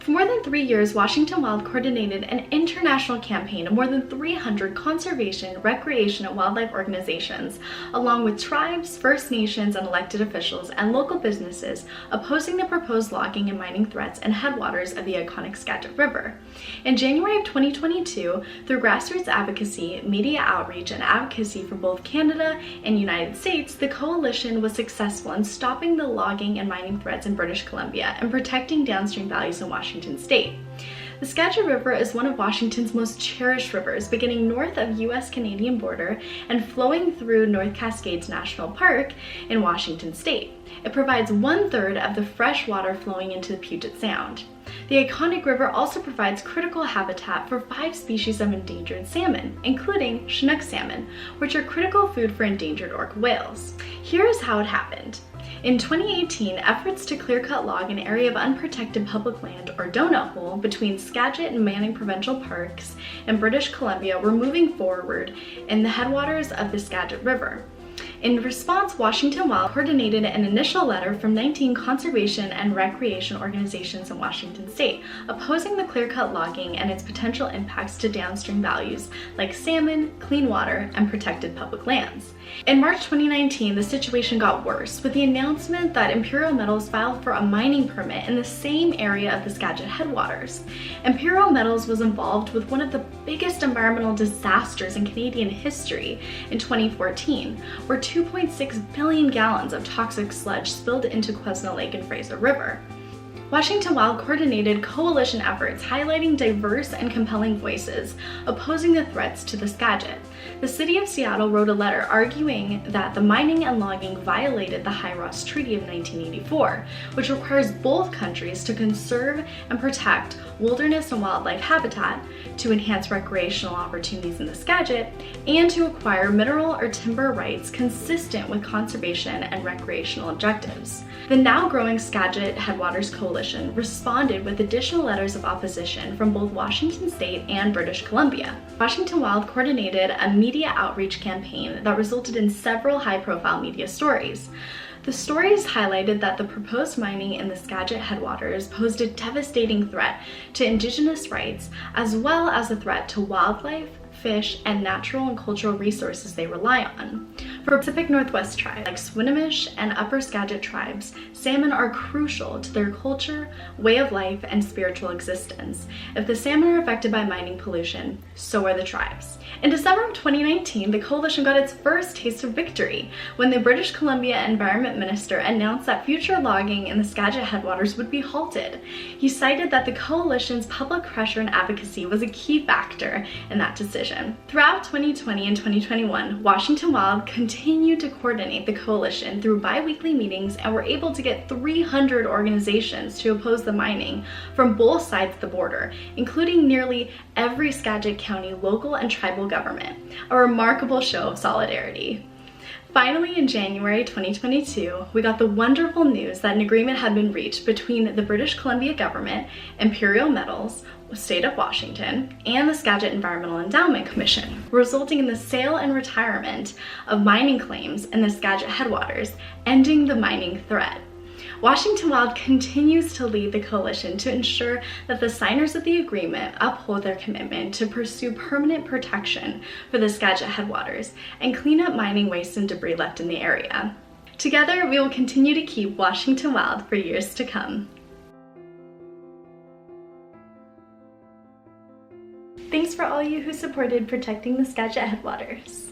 For more than 3 years, Washington Wild coordinated an international campaign of more than 300 conservation, recreation, and wildlife organizations, along with tribes, First Nations, and elected officials and local businesses opposing the proposed logging and mining threats in headwaters of the iconic Skagit River. In January of 2022, through grassroots advocacy, media outreach, and advocacy for both Canada and United States, the coalition was successful in stopping the logging and mining threats in British Columbia and protecting downstream values in Washington state. The Skagit River is one of Washington's most cherished rivers, beginning north of US-Canadian border and flowing through North Cascades National Park in Washington state. It provides 1/3 of the fresh water flowing into the Puget Sound. The iconic river also provides critical habitat for 5 species of endangered salmon, including Chinook salmon, which are critical food for endangered orca whales. Here's how it happened. In 2018, efforts to clear-cut log an area of unprotected public land, or donut hole, between Skagit and Manning Provincial Parks in British Columbia were moving forward in the headwaters of the Skagit River. In response, Washington Wild coordinated an initial letter from 19 conservation and recreation organizations in Washington state, opposing the clear-cut logging and its potential impacts to downstream values like salmon, clean water, and protected public lands. In March 2019, the situation got worse with the announcement that Imperial Metals filed for a mining permit in the same area of the Skagit Headwaters. Imperial Metals was involved with one of the biggest environmental disasters in Canadian history in 2014, where 2.6 billion gallons of toxic sludge spilled into Quesnel Lake and Fraser River. Washington Wild coordinated coalition efforts highlighting diverse and compelling voices opposing the threats to the Skagit. The city of Seattle wrote a letter arguing that the mining and logging violated the High-Ross Treaty of 1984, which requires both countries to conserve and protect wilderness and wildlife habitat, to enhance recreational opportunities in the Skagit, and to acquire mineral or timber rights consistent with conservation and recreational objectives. The now growing Skagit Headwaters Coalition responded with additional letters of opposition from both Washington state and British Columbia. Washington Wild coordinated a media outreach campaign that resulted in several high-profile media stories. The stories highlighted that the proposed mining in the Skagit Headwaters posed a devastating threat to Indigenous rights, as well as a threat to wildlife, fish, and natural and cultural resources they rely on. For Pacific Northwest tribes like Swinomish and Upper Skagit tribes, salmon are crucial to their culture, way of life, and spiritual existence. If the salmon are affected by mining pollution, so are the tribes. In December of 2019, the coalition got its first taste of victory when the British Columbia Environment Minister announced that future logging in the Skagit Headwaters would be halted. He cited that the coalition's public pressure and advocacy was a key factor in that decision. Throughout 2020 and 2021, Washington Wild continued to coordinate the coalition through bi-weekly meetings and were able to get 300 organizations to oppose the mining from both sides of the border, including nearly every Skagit County local and tribal government, a remarkable show of solidarity. Finally, in January 2022, we got the wonderful news that an agreement had been reached between the British Columbia government, Imperial Metals, State of Washington, and the Skagit Environmental Endowment Commission, resulting in the sale and retirement of mining claims in the Skagit Headwaters, ending the mining threat. Washington Wild continues to lead the coalition to ensure that the signers of the agreement uphold their commitment to pursue permanent protection for the Skagit Headwaters and clean up mining waste and debris left in the area. Together, we will continue to keep Washington Wild for years to come. Thanks for all you who supported protecting the Skagit Headwaters.